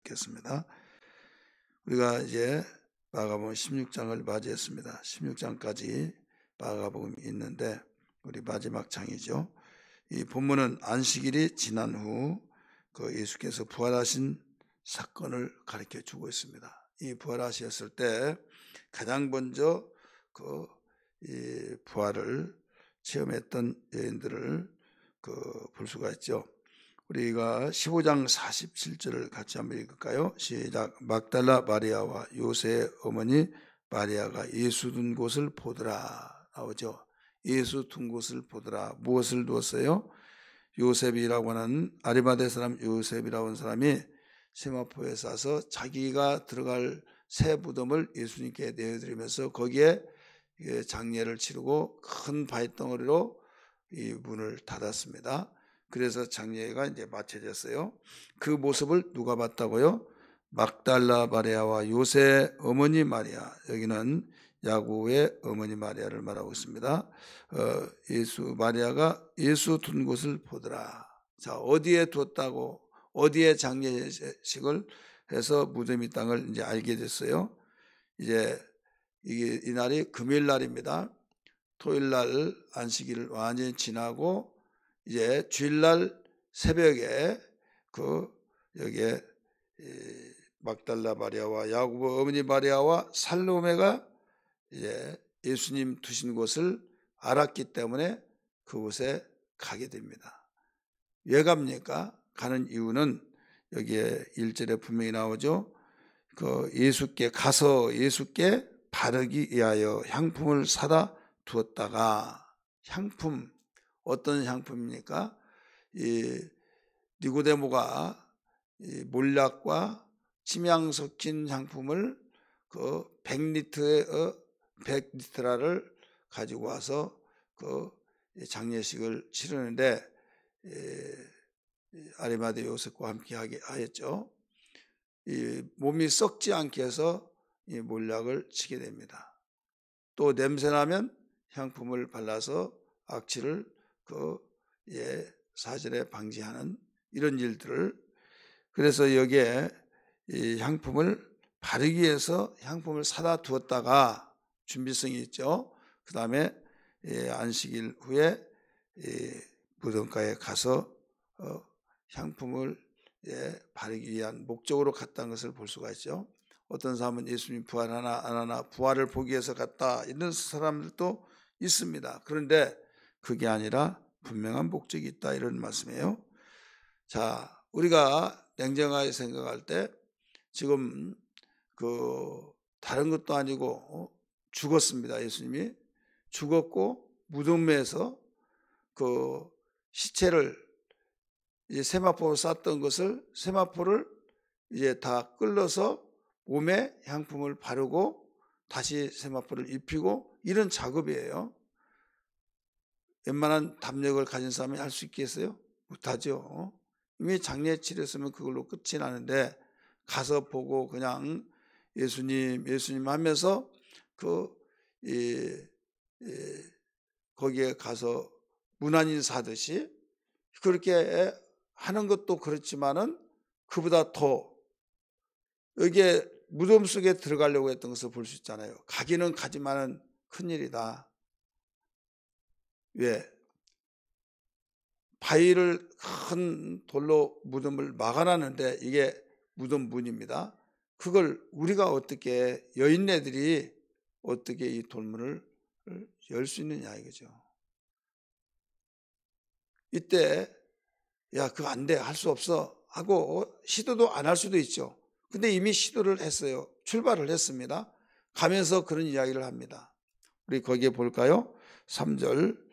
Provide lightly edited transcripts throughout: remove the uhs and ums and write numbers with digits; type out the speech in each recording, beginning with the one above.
듣겠습니다. 우리가 이제 마가복음 16장을 맞이했습니다. 16장까지 마가복음이 있는데 우리 마지막 장이죠. 이 본문은 안식일이 지난 후 그 예수께서 부활하신 사건을 가르쳐 주고 있습니다. 이 부활하셨을 때 가장 먼저 이 부활을 체험했던 여인들을 볼 수가 있죠. 우리가 15장 47절을 같이 한번 읽을까요? 시작. 막달라 마리아와 요새의 어머니 마리아가 예수 둔 곳을 보더라 나오죠. 예수 둔 곳을 보더라. 무엇을 두었어요? 요셉이라고 하는 아리마대 사람 요셉이라고 하는 사람이 세마포에 싸서 자기가 들어갈 새 무덤을 예수님께 내어드리면서 거기에 장례를 치르고 큰 바위덩어리로 이 문을 닫았습니다. 그래서 장례가 이제 마쳐졌어요. 그 모습을 누가 봤다고요? 막달라 마리아와 요새 어머니 마리아, 여기는 야고보의 어머니 마리아를 말하고 있습니다. 마리아가 예수 둔 곳을 보더라. 자, 어디에 두었다고, 어디에 장례식을 해서 무덤이 땅을 이제 알게 됐어요. 이제 이 날이 금요일 날입니다. 토요일 날 안식일을 완전히 지나고 이제 주일날 새벽에 여기에 막달라 마리아와 야고보 어머니 마리아와 살로메가 이제 예수님 두신 곳을 알았기 때문에 그곳에 가게 됩니다. 왜 갑니까? 가는 이유는 여기에 1절에 분명히 나오죠. 예수께 가서 예수께 바르기 위하여 향품을 사다 두었다가, 향품, 어떤 향품입니까? 이 니고데모가 이 몰약과 침향 섞인 향품을 100리터를 가지고 와서 장례식을 치르는데 아리마대 요셉과 함께 하게 하였죠. 이 몸이 썩지 않게 해서 이 몰약을 치게 됩니다. 또 냄새나면 향품을 발라서 악취를 사절에 방지하는 이런 일들을, 그래서 여기에 이 향품을 바르기 위해서 향품을 사다 두었다가 준비성이 있죠. 그 다음에 안식일 후에 무덤가에 가서 향품을 바르기 위한 목적으로 갔다는 것을 볼 수가 있죠. 어떤 사람은 예수님 부활하나 안 하나 부활을 보기 위해서 갔다 이런 사람들도 있습니다. 그런데 그게 아니라 분명한 목적이 있다 이런 말씀이에요. 자, 우리가 냉정하게 생각할 때 지금 다른 것도 아니고 죽었습니다. 예수님이 죽었고 무덤에서 시체를 이제 세마포로 쌌던 것을 세마포를 이제 다 끌러서 몸에 향품을 바르고 다시 세마포를 입히고 이런 작업이에요. 웬만한 담력을 가진 사람이 할 수 있겠어요? 못하죠. 이미 장례 치렀으면 그걸로 끝이 나는데 가서 보고 그냥 예수님 하면서 거기에 가서 문안인 사듯이 그렇게 하는 것도 그렇지만은 그보다 더 여기에 무덤 속에 들어가려고 했던 것을 볼 수 있잖아요. 가기는 가지만은 큰일이다. 왜? 바위를 큰 돌로 무덤을 막아놨는데 이게 무덤 문입니다. 그걸 우리가 어떻게, 여인네들이 어떻게 이 돌문을 열 수 있느냐 이거죠. 이때 야 그거 안 돼, 할 수 없어 하고 시도도 안 할 수도 있죠. 근데 이미 시도를 했어요. 출발을 했습니다. 가면서 그런 이야기를 합니다. 우리 거기에 볼까요? 3절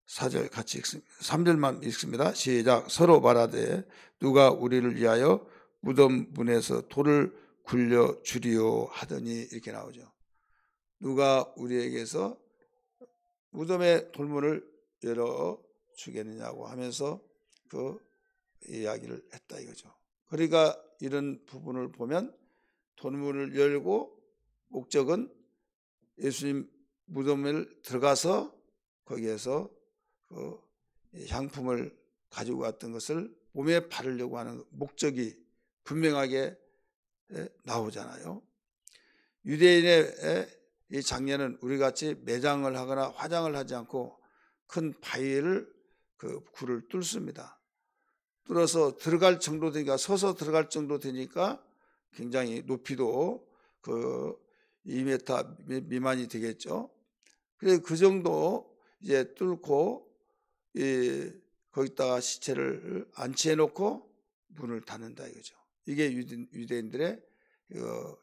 4절 같이 읽습니다. 3절만 읽습니다. 시작. 서로 말하되 누가 우리를 위하여 무덤 문에서 돌을 굴려 주리요 하더니 이렇게 나오죠. 누가 우리에게서 무덤의 돌문을 열어 주겠느냐고 하면서 이야기를 했다 이거죠. 그러니까 이런 부분을 보면 돌문을 열고 목적은 예수님 무덤을 들어가서 거기에서 향품을 가지고 왔던 것을 몸에 바르려고 하는 목적이 분명하게 나오잖아요. 유대인의 이 장례는 우리같이 매장을 하거나 화장을 하지 않고 큰 바위를 그 굴을 뚫습니다. 뚫어서 들어갈 정도 되니까, 서서 들어갈 정도 되니까 굉장히 높이도 그 2m 미만이 되겠죠. 그래서 그 정도 이제 뚫고 거기다가 시체를 안치해 놓고 문을 닫는다 이거죠. 이게 유대인들의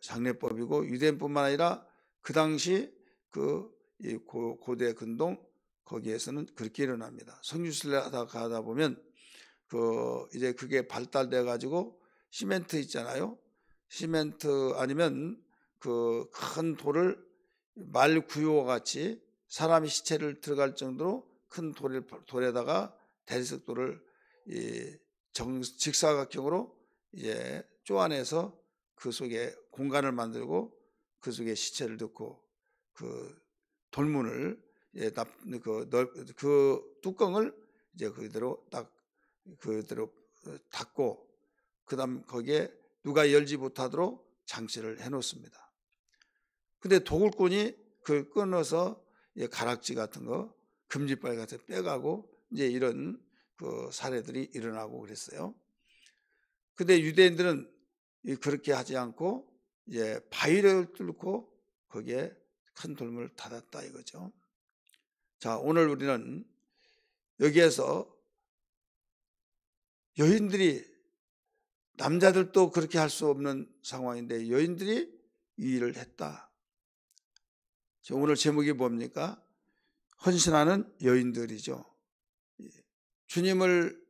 장례법이고, 유대인뿐만 아니라 그 당시 고대 근동 거기에서는 그렇게 일어납니다. 성지순례 가다 보면 이제 그게 발달돼 가지고 시멘트 있잖아요. 시멘트 아니면 그 큰 돌을 말 구유와 같이 사람이 시체를 들어갈 정도로 큰 돌에다가 대리석돌을 직사각형으로 이제 쪼아내서 그 속에 공간을 만들고 그 속에 시체를 넣고 그 돌문을 그 뚜껑을 이제 그대로 닫고, 그다음 거기에 누가 열지 못하도록 장치를 해 놓습니다. 근데 도굴꾼이 그걸 끊어서 가락지 같은 거, 금지발 같은 거 빼가고 이제 이런 그 사례들이 일어나고 그랬어요. 근데 유대인들은 그렇게 하지 않고 이제 바위를 뚫고 거기에 큰 돌문을 닫았다 이거죠. 자, 오늘 우리는 여기에서 여인들이, 남자들도 그렇게 할 수 없는 상황인데 여인들이 이 일을 했다. 오늘 제목이 뭡니까? 헌신하는 여인들이죠. 주님을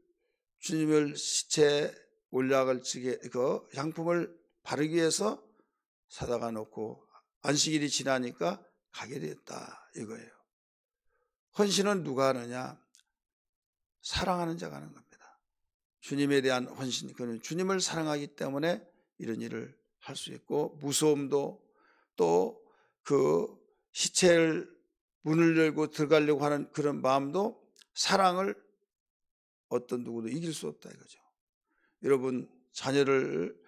시체 올약을 그 향품을 바르기 위해서 사다가 놓고 안식일이 지나니까 가게 됐다 이거예요. 헌신은 누가 하느냐? 사랑하는 자가 하는 겁니다. 주님에 대한 헌신, 그는 주님을 사랑하기 때문에 이런 일을 할 수 있고, 무서움도 또 그 시체를 문을 열고 들어가려고 하는 그런 마음도 사랑을 어떤 누구도 이길 수 없다 이거죠. 여러분, 자녀를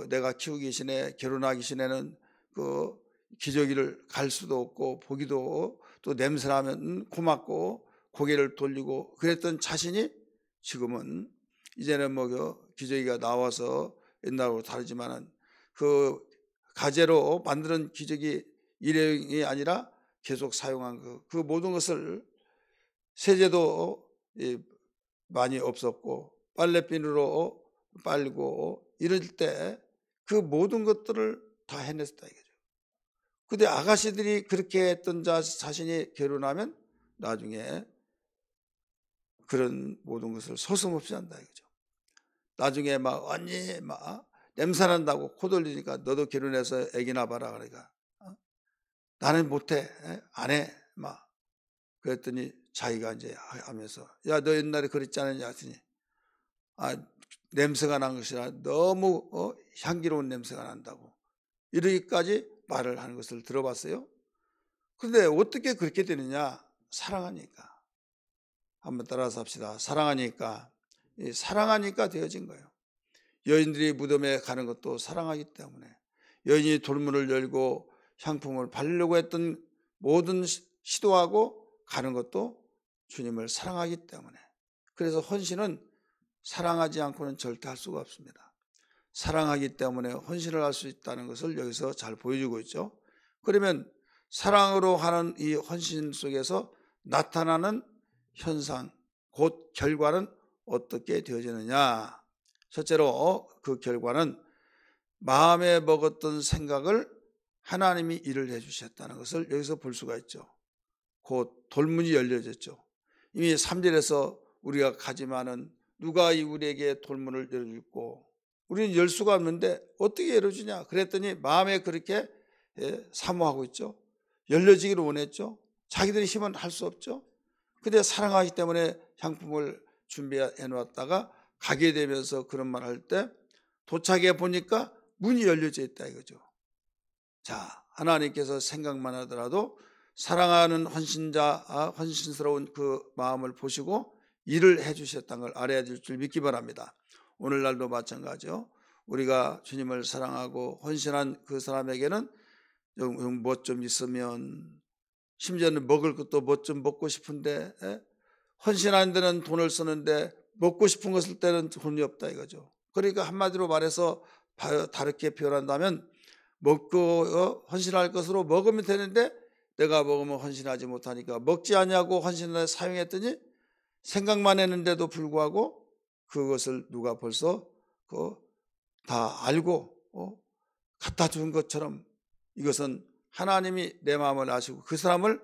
내가 키우기 전에, 결혼하기 전에는 기저귀를 갈 수도 없고 보기도, 또 냄새나면 고맙고 고개를 돌리고 그랬던 자신이 지금은 이제는 기저귀가 나와서 옛날하고 다르지만은 그 가재로 만드는 기저귀 일회용이 아니라 계속 사용한 그 모든 것을, 세제도 많이 없었고 빨래비누로 빨고 이럴 때 그 모든 것들을 다 해냈다 이거죠. 근데 아가씨들이 그렇게 했던 자신이 결혼하면 나중에 그런 모든 것을 서슴없이 한다 이거죠. 나중에 언니 냄새난다고 코 돌리니까 너도 결혼해서 애기 낳아봐라 그러니까 나는 못해, 안 해, 그랬더니 자기가 이제 하면서, 야, 너 옛날에 그랬지 않았냐 했더니, 냄새가 난 것이라 너무 향기로운 냄새가 난다고 이러기까지 말을 하는 것을 들어봤어요. 그런데 어떻게 그렇게 되느냐? 사랑하니까. 한번 따라서 합시다. 사랑하니까 되어진 거예요. 여인들이 무덤에 가는 것도 사랑하기 때문에, 여인이 돌문을 열고 향품을 바르려고 했던 모든 시도하고 가는 것도 주님을 사랑하기 때문에. 그래서 헌신은 사랑하지 않고는 절대 할 수가 없습니다. 사랑하기 때문에 헌신을 할 수 있다는 것을 여기서 잘 보여주고 있죠. 그러면 사랑으로 하는 이 헌신 속에서 나타나는 현상, 곧 결과는 어떻게 되어지느냐? 첫째로 그 결과는 마음에 먹었던 생각을 하나님이 일을 해주셨다는 것을 여기서 볼 수가 있죠. 곧 돌문이 열려졌죠. 이미 3절에서 우리가 가지만은 누가 우리에게 돌문을 열어줄고, 우리는 열 수가 없는데 어떻게 열어주냐? 그랬더니 마음에 그렇게 사모하고 있죠. 열려지기를 원했죠. 자기들의 힘은 할 수 없죠. 근데 사랑하기 때문에 향품을 준비해 놓았다가 가게 되면서 그런 말 할 때 도착해 보니까 문이 열려져 있다 이거죠. 자, 하나님께서 생각만 하더라도 사랑하는 헌신스러운 그 마음을 보시고 일을 해주셨다는 걸 알아야 될 줄 믿기 바랍니다. 오늘날도 마찬가지죠. 우리가 주님을 사랑하고 헌신한 그 사람에게는 뭐 좀 있으면, 심지어는 먹을 것도 뭐 좀 먹고 싶은데, 헌신하는 데는 돈을 쓰는데 먹고 싶은 것을 때는 돈이 없다 이거죠. 그러니까 한마디로 말해서 다르게 표현한다면, 먹고 헌신할 것으로 먹으면 되는데 내가 먹으면 헌신하지 못하니까 먹지 않냐고 헌신을 사용했더니 생각만 했는데도 불구하고 그것을 누가 벌써 다 알고 갖다 준 것처럼, 이것은 하나님이 내 마음을 아시고 그 사람을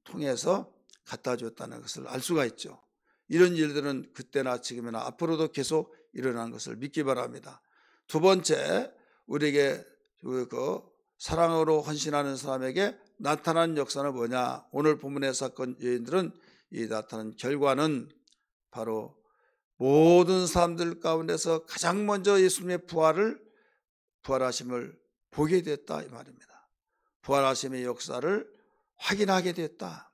통해서 갖다 줬다는 것을 알 수가 있죠. 이런 일들은 그때나 지금이나 앞으로도 계속 일어나는 것을 믿기 바랍니다. 두 번째, 우리에게 사랑으로 헌신하는 사람에게 나타난 역사는 뭐냐? 오늘 본문의 사건 여인들은 이 나타난 결과는 바로 모든 사람들 가운데서 가장 먼저 예수님의 부활하심을 보게 됐다 이 말입니다. 부활하심의 역사를 확인하게 됐다.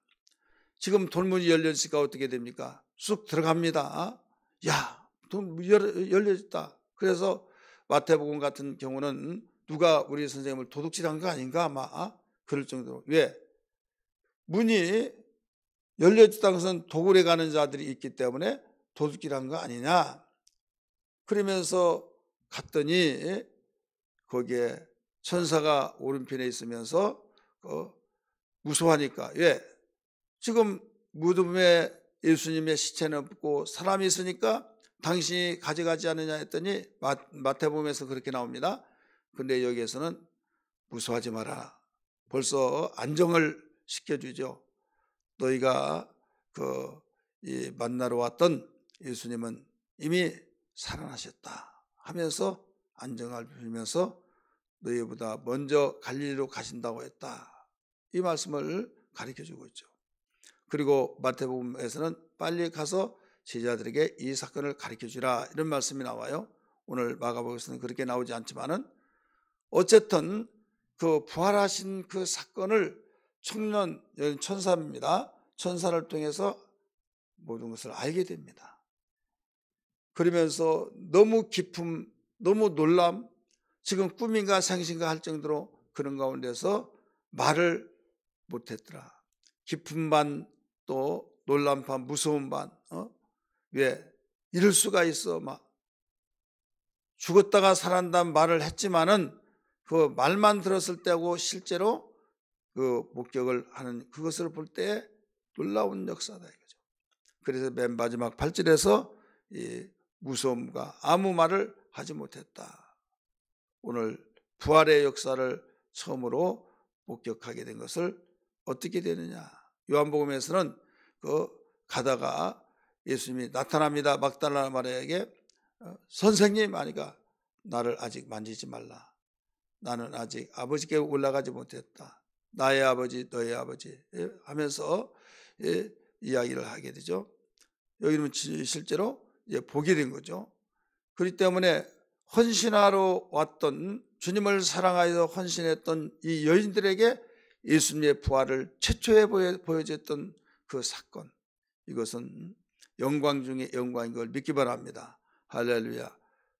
지금 돌문이 열려지니까 어떻게 됩니까? 쑥 들어갑니다. 야, 돈 열려졌다. 그래서 마태복음 같은 경우는 누가 우리 선생님을 도둑질한 거 아닌가 아마 그럴 정도로. 왜? 문이 열려졌다는 것은 도굴에 가는 자들이 있기 때문에 도둑질한 거 아니냐. 그러면서 갔더니 거기에 천사가 오른편에 있으면서 무서워하니까. 왜? 지금 무덤에 예수님의 시체는 없고 사람이 있으니까 당신이 가져가지 않느냐 했더니 마태복음에서 그렇게 나옵니다. 근데 여기에서는 무서워하지 마라. 벌써 안정을 시켜주죠. 너희가 이 만나러 왔던 예수님은 이미 살아나셨다 하면서 안정을 빌면서 너희보다 먼저 갈릴리로 가신다고 했다. 이 말씀을 가르쳐주고 있죠. 그리고 마태복음에서는 빨리 가서 제자들에게 이 사건을 가르쳐주라 이런 말씀이 나와요. 오늘 마가복음에서는 그렇게 나오지 않지만은 어쨌든 그 부활하신 그 사건을 천사입니다. 천사를 통해서 모든 것을 알게 됩니다. 그러면서 너무 기쁨, 너무 놀람, 지금 꿈인가 생신가 할 정도로 그런 가운데서 말을 못했더라. 기쁨 반, 또 놀람 반, 무서움 반. 왜? 이럴 수가 있어. 막 죽었다가 살아난다는 말을 했지만은 그 말만 들었을 때하고 실제로 그 목격을 하는 그것을 볼 때 놀라운 역사다 이거죠. 그래서 맨 마지막 8절에서 이 무서움과 아무 말을 하지 못했다. 오늘 부활의 역사를 처음으로 목격하게 된 것을 어떻게 되느냐? 요한복음에서는 가다가 예수님이 나타납니다. 막달라 마리아에게 선생님 하니까 나를 아직 만지지 말라. 나는 아직 아버지께 올라가지 못했다. 나의 아버지 너의 아버지 하면서 이야기를 하게 되죠. 여기는 실제로 보게 된 거죠. 그렇기 때문에 헌신하러 왔던, 주님을 사랑하여 헌신했던 이 여인들에게 예수님의 부활을 최초에 보여줬던 그 사건, 이것은 영광 중에 영광인 걸 믿기 바랍니다. 할렐루야.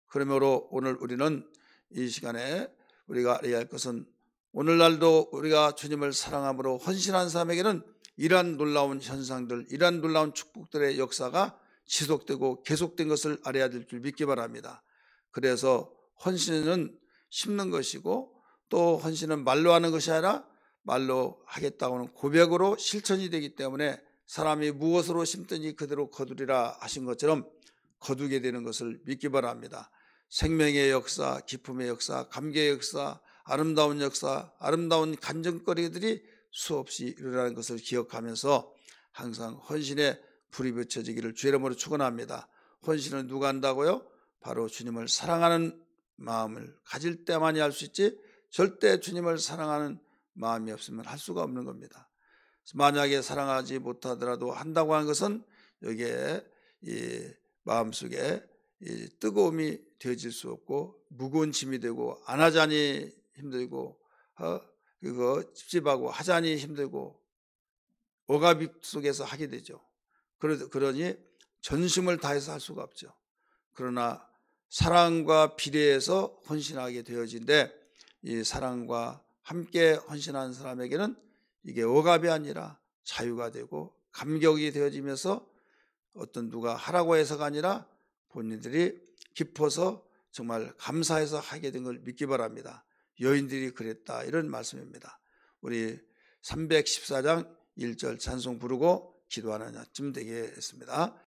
그러므로 오늘 우리는 이 시간에 우리가 알아야 할 것은, 오늘날도 우리가 주님을 사랑함으로 헌신한 사람에게는 이러한 놀라운 현상들, 이러한 놀라운 축복들의 역사가 지속되고 계속된 것을 알아야 될 줄 믿기 바랍니다. 그래서 헌신은 심는 것이고, 또 헌신은 말로 하는 것이 아니라 말로 하겠다고는 고백으로 실천이 되기 때문에 사람이 무엇으로 심든지 그대로 거두리라 하신 것처럼 거두게 되는 것을 믿기 바랍니다. 생명의 역사, 기쁨의 역사, 감개의 역사, 아름다운 역사, 아름다운 간증거리들이 수없이 일어나는 것을 기억하면서 항상 헌신에 불이 붙여지기를 주의 이름으로 축원합니다. 헌신은 누가 한다고요? 바로 주님을 사랑하는 마음을 가질 때만이 할 수 있지, 절대 주님을 사랑하는 마음이 없으면 할 수가 없는 겁니다. 만약에 사랑하지 못하더라도 한다고 하는 것은 여기에 이 마음속에 이 뜨거움이 되어질 수 없고, 무거운 짐이 되고, 안 하자니 힘들고, 이거 찝찝하고 하자니 힘들고, 억압 속에서 하게 되죠. 그러니 전심을 다해서 할 수가 없죠. 그러나 사랑과 비례해서 헌신하게 되어진데, 이 사랑과 함께 헌신하는 사람에게는 이게 억압이 아니라 자유가 되고 감격이 되어지면서 어떤 누가 하라고 해서가 아니라 본인들이 기뻐서 정말 감사해서 하게 된 걸 믿기 바랍니다. 여인들이 그랬다, 이런 말씀입니다. 우리 314장 1절 찬송 부르고 기도하는 아침 되겠습니다.